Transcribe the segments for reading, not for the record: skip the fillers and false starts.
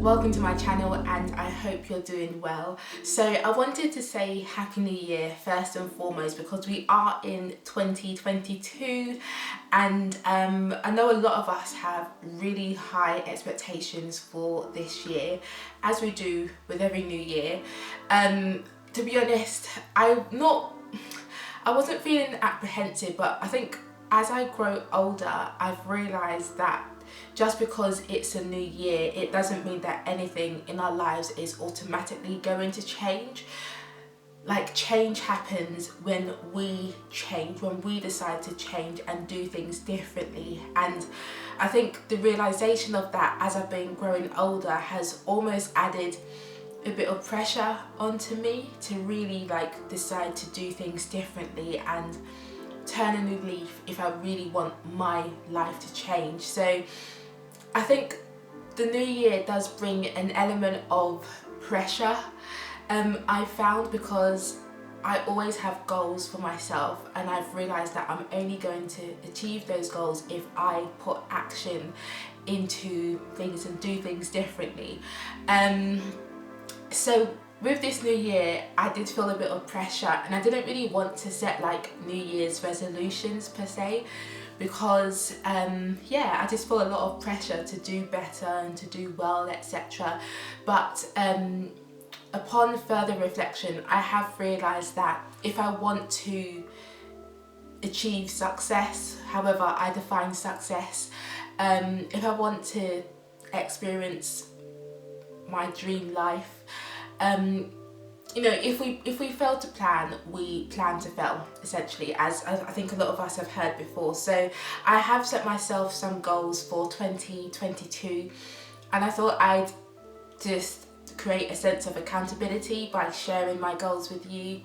welcome to my channel and I hope you're doing well. So I wanted to say Happy New Year first and foremost because we are in 2022 and I know a lot of us have really high expectations for this year, as we do with every new year. To be honest, I wasn't feeling apprehensive, but I think as I grow older I've realised that just because it's a new year, it doesn't mean that anything in our lives is automatically going to change. Like, change happens when we change, when we decide to change and do things differently. And I think the realisation of that as I've been growing older has almost added a bit of pressure onto me to really decide to do things differently and turn a new leaf if I really want my life to change. So I think the new year does bring an element of pressure, I found, because I always have goals for myself and I've realised that I'm only going to achieve those goals if I put action into things and do things differently. So with this new year I did feel a bit of pressure, and I didn't really want to set New Year's resolutions per se, because I just feel a lot of pressure to do better and to do well, etc. But upon further reflection I have realised that if I want to achieve success, however I define success, if I want to experience my dream life, if we fail to plan, we plan to fail, essentially, as I think a lot of us have heard before. So I have set myself some goals for 2022 and I thought I'd just create a sense of accountability by sharing my goals with you.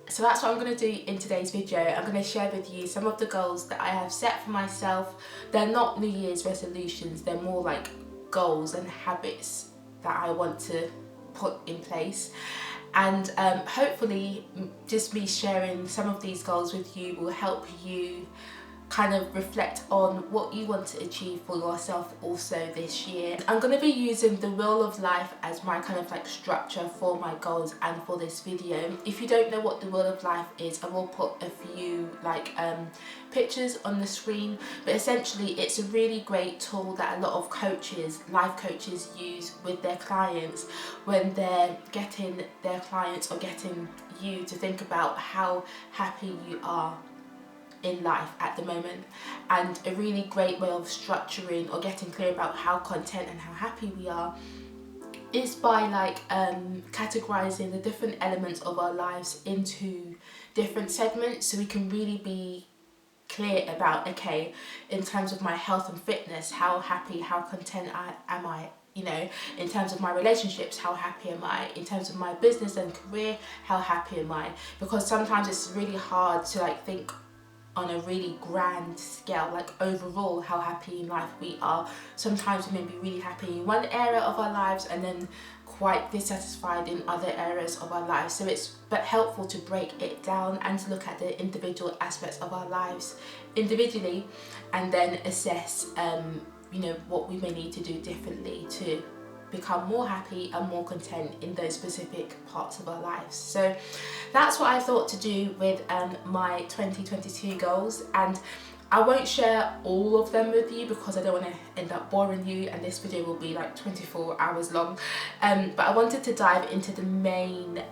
So that's what I'm going to do in today's video. I'm going to share with you some of the goals that I have set for myself. They're not New Year's resolutions, they're more like goals and habits that I want to put in place, and hopefully just me sharing some of these goals with you will help you kind of reflect on what you want to achieve for yourself also this year. I'm going to be using the wheel of life as my kind of structure for my goals and for this video. If you don't know what the wheel of life is, I will put a few pictures on the screen, but essentially it's a really great tool that a lot of coaches, life coaches, use with their clients when they're getting their clients or getting you to think about how happy you are in life at the moment. And a really great way of structuring or getting clear about how content and how happy we are is by categorizing the different elements of our lives into different segments, so we can really be clear about, okay, in terms of my health and fitness, how happy, how content am I, in terms of my relationships, how happy am I, in terms of my business and career, how happy am I, because sometimes it's really hard to think on a really grand scale, overall how happy in life we are. Sometimes we may be really happy in one area of our lives and then quite dissatisfied in other areas of our lives. So it's helpful to break it down and to look at the individual aspects of our lives individually and then assess what we may need to do differently to become more happy and more content in those specific parts of our lives. So that's what I thought to do with my 2022 goals, and I won't share all of them with you because I don't want to end up boring you, and this video will be 24 hours long, but I wanted to dive into the main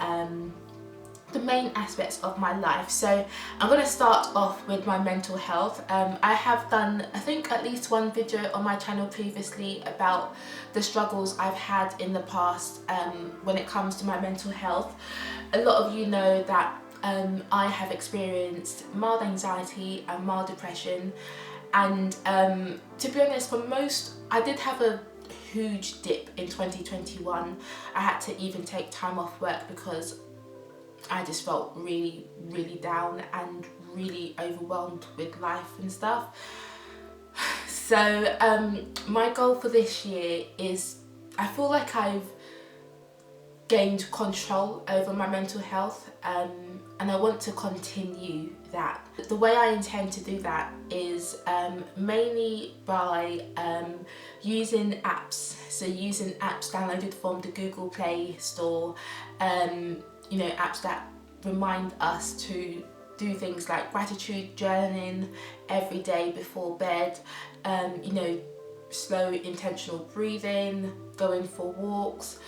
aspects of my life. So I'm going to start off with my mental health. I have done, I think, at least one video on my channel previously about the struggles I've had in the past when it comes to my mental health. A lot of you know that I have experienced mild anxiety and mild depression, and to be honest, for most, I did have a huge dip in 2021. I had to even take time off work because I just felt really, really down and really overwhelmed with life and stuff. So my goal for this year is, I feel like I've gained control over my mental health, and I want to continue that. The way I intend to do that is mainly by using apps. So using apps downloaded from the Google Play Store, you know, apps that remind us to do things like gratitude journaling every day before bed, you know, slow intentional breathing, going for walks,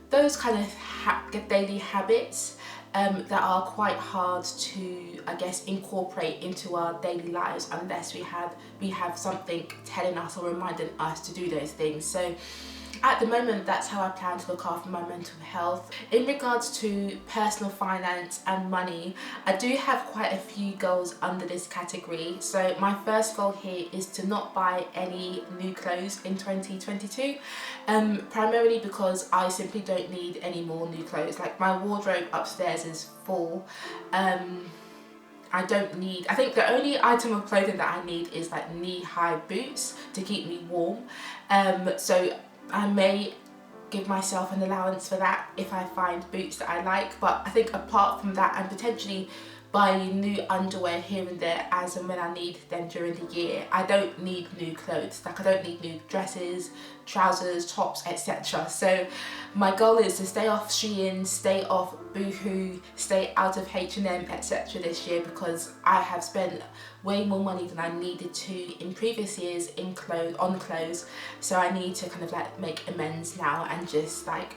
those kind of daily habits that are quite hard to, I guess, incorporate into our daily lives unless we have something telling us or reminding us to do those things. So at the moment, that's how I plan to look after my mental health. In regards to personal finance and money, I do have quite a few goals under this category. So my first goal here is to not buy any new clothes in 2022, primarily because I simply don't need any more new clothes. Like, my wardrobe upstairs is full. I think the only item of clothing that I need is like knee-high boots to keep me warm. So I may give myself an allowance for that if I find boots that I like, but I think apart from that, and potentially buying new underwear here and there as and when I need them during the year, I don't need new clothes. Like, I don't need new dresses, trousers, tops, etc. So my goal is to stay off Shein, stay off Boohoo, stay out of H&M, etc. this year, because I have spent way more money than I needed to in previous years on clothes. So I need to kind of like make amends now and just like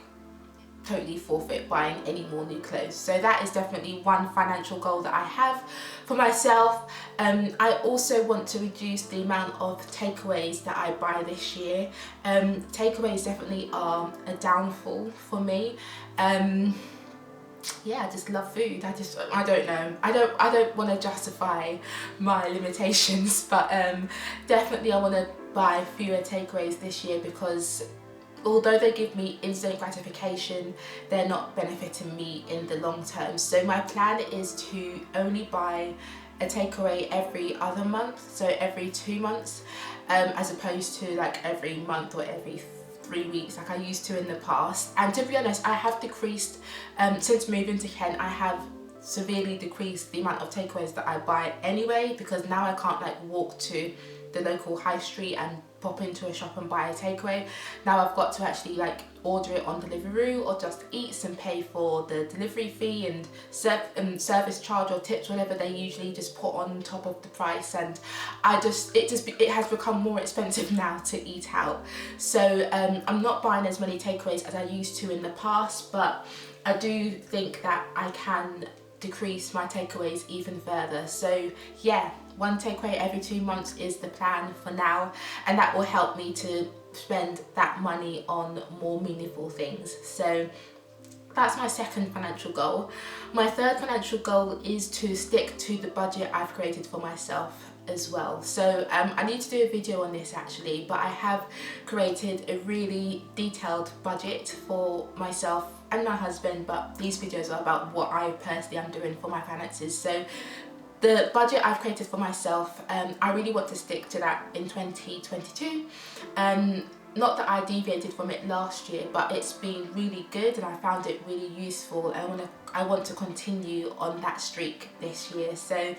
totally forfeit buying any more new clothes. So that is definitely one financial goal that I have for myself. I also want to reduce the amount of takeaways that I buy this year. Takeaways definitely are a downfall for me. Yeah, I just love food. I don't know. I don't want to justify my limitations, but definitely I want to buy fewer takeaways this year, because although they give me instant gratification, they're not benefiting me in the long term. So my plan is to only buy a takeaway every other month, so every 2 months, as opposed to like every month or every 3 weeks like I used to in the past. And to be honest, I have decreased, since moving to Kent, I have severely decreased the amount of takeaways that I buy anyway, because now I can't like walk to the local high street and pop into a shop and buy a takeaway. Now I've got to actually like order it on Deliveroo or Just Eats and pay for the delivery fee and service charge or tips, whatever they usually just put on top of the price, and it has become more expensive now to eat out. So I'm not buying as many takeaways as I used to in the past, but I do think that I can decrease my takeaways even further. So yeah, 1 takeaway every 2 months is the plan for now, and that will help me to spend that money on more meaningful things. So that's my second financial goal. My third financial goal is to stick to the budget I've created for myself as well. So I need to do a video on this actually, but I have created a really detailed budget for myself and my husband, but these videos are about what I personally am doing for my finances. So the budget I've created for myself, I really want to stick to that in 2022. Not that I deviated from it last year, but it's been really good and I found it really useful. I want to continue on that streak this year. So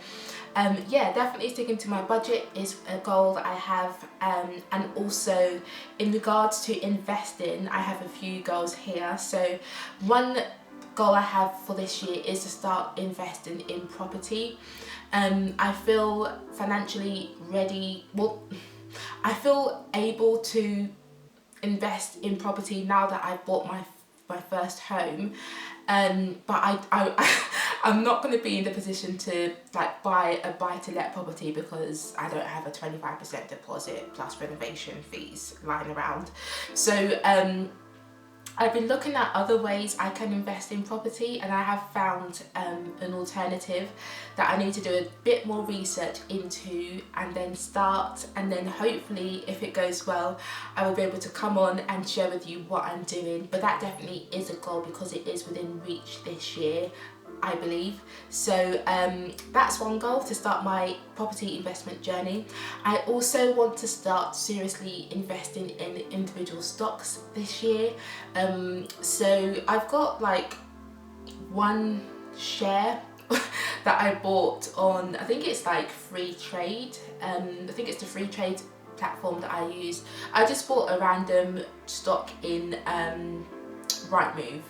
yeah, definitely sticking to my budget is a goal that I have. And also in regards to investing, I have a few goals here. So one goal I have for this year is to start investing in property. I feel financially ready. Well, I feel able to invest in property now that I've bought my first home, but I'm not going to be in the position to like buy a buy-to-let property because I don't have a 25% deposit plus renovation fees lying around. So I've been looking at other ways I can invest in property, and I have found an alternative that I need to do a bit more research into and then start, and then hopefully if it goes well I will be able to come on and share with you what I'm doing. But that definitely is a goal because it is within reach this year. I believe. So that's one goal, to start my property investment journey. I also want to start seriously investing in individual stocks this year. So I've got like one share that I bought on, I think it's like Free Trade. I think it's the Free Trade platform that I use. I just bought a random stock in Rightmove.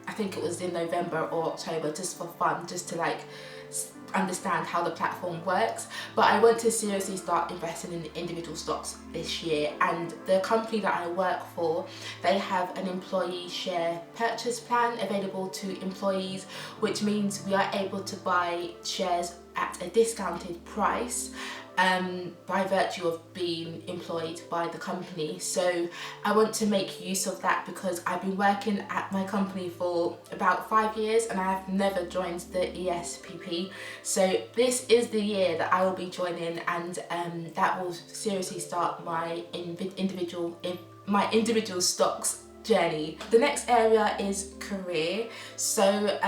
I think it was in November or October, just for fun, just to like understand how the platform works. But I want to seriously start investing in individual stocks this year, and the company that I work for, they have an employee share purchase plan available to employees, which means we are able to buy shares at a discounted price by virtue of being employed by the company. So I want to make use of that, because I've been working at my company for about 5 years and I have never joined the ESPP. So this is the year that I will be joining, and that will seriously start my individual stocks journey. The next area is career. So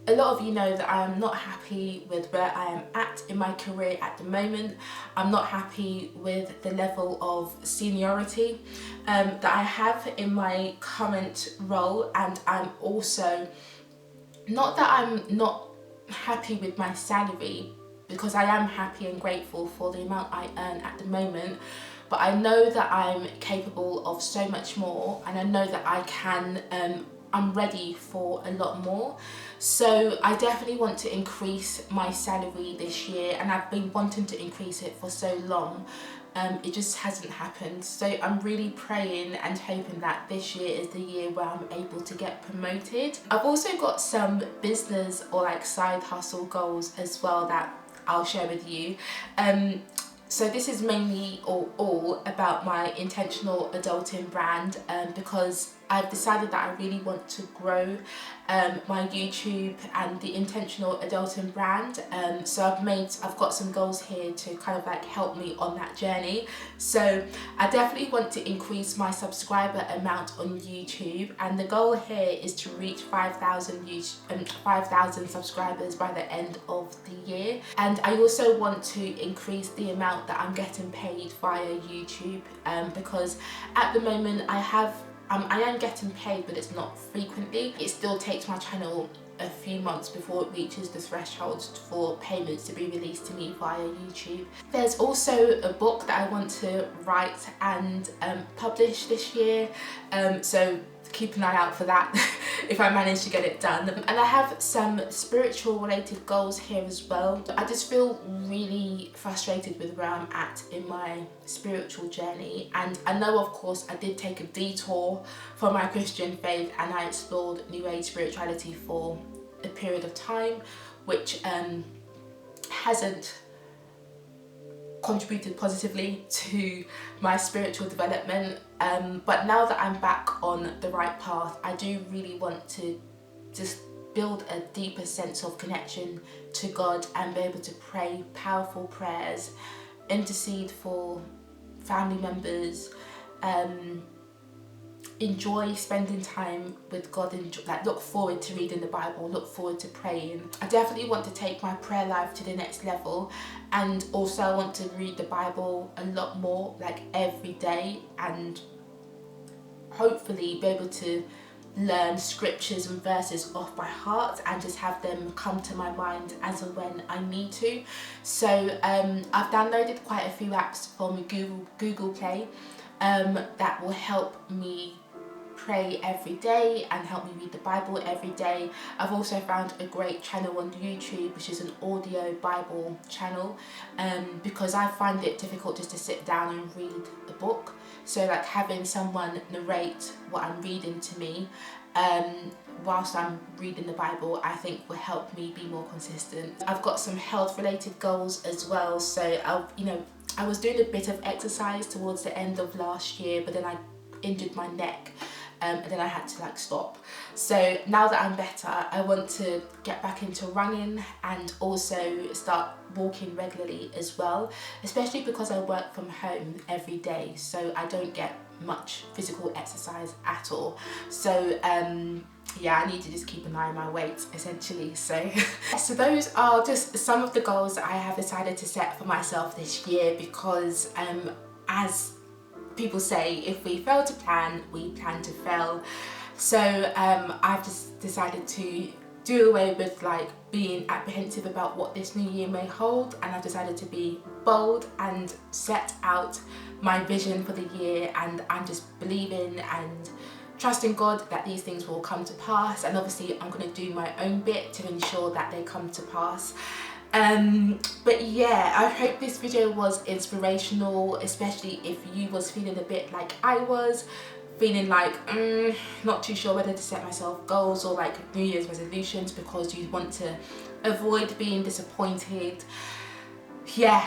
a lot of you know that I am not happy with where I am at in my career at the moment. I'm not happy with the level of seniority that I have in my current role, and I'm also, not that I'm not happy with my salary, because I am happy and grateful for the amount I earn at the moment, but I know that I'm capable of so much more, and I know that I can, I'm ready for a lot more. So I definitely want to increase my salary this year, and I've been wanting to increase it for so long. It just hasn't happened. So I'm really praying and hoping that this year is the year where I'm able to get promoted. I've also got some business or like side hustle goals as well that I'll share with you. So this is mainly all about my intentional adulting brand, because I've decided that I really want to grow my YouTube and the intentional adulting brand. So I've got some goals here to kind of like help me on that journey. So I definitely want to increase my subscriber amount on YouTube, and the goal here is to reach 5,000 subscribers by the end of the year. And I also want to increase the amount that I'm getting paid via YouTube, because at the moment I am getting paid, but it's not frequently. It still takes my channel a few months before it reaches the threshold for payments to be released to me via YouTube. There's also a book that I want to write and publish this year, so keep an eye out for that if I manage to get it done. And I have some spiritual related goals here as well. I just feel really frustrated with where I'm at in my spiritual journey, and I know of course I did take a detour from my Christian faith and I explored New Age spirituality for a period of time, which hasn't contributed positively to my spiritual development, but now that I'm back on the right path, I do really want to just build a deeper sense of connection to God and be able to pray powerful prayers, intercede for family members, enjoy spending time with God, and like look forward to reading the Bible, look forward to praying. I definitely want to take my prayer life to the next level, and also I want to read the Bible a lot more, like every day, and hopefully be able to learn scriptures and verses off by heart and just have them come to my mind as and when I need to. So I've downloaded quite a few apps from Google Play that will help me pray every day and help me read the Bible every day. I've also found a great channel on YouTube, which is an audio Bible channel, because I find it difficult just to sit down and read a book. So like having someone narrate what I'm reading to me whilst I'm reading the Bible, I think will help me be more consistent. I've got some health related goals as well. So I was doing a bit of exercise towards the end of last year, but then I injured my neck. And then I had to like stop. So now that I'm better, I want to get back into running and also start walking regularly as well, especially because I work from home every day, so I don't get much physical exercise at all. So yeah, I need to just keep an eye on my weight essentially. So so those are just some of the goals that I have decided to set for myself this year, because as people say, if we fail to plan, we plan to fail. So I've just decided to do away with like being apprehensive about what this new year may hold, and I've decided to be bold and set out my vision for the year, and I'm just believing and trusting God that these things will come to pass, and obviously I'm going to do my own bit to ensure that they come to pass. But yeah, I hope this video was inspirational, especially if you was feeling a bit like I was, feeling like not too sure whether to set myself goals or like New Year's resolutions because you want to avoid being disappointed. Yeah,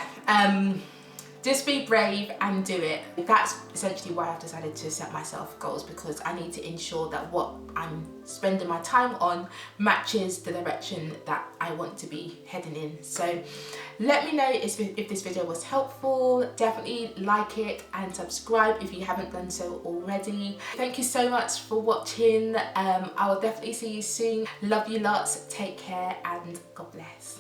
just be brave and do it. That's essentially why I've decided to set myself goals, because I need to ensure that what I'm spending my time on matches the direction that I want to be heading in. So let me know if this video was helpful. Definitely like it and subscribe if you haven't done so already. Thank you so much for watching. I will definitely see you soon. Love you lots, take care, and God bless.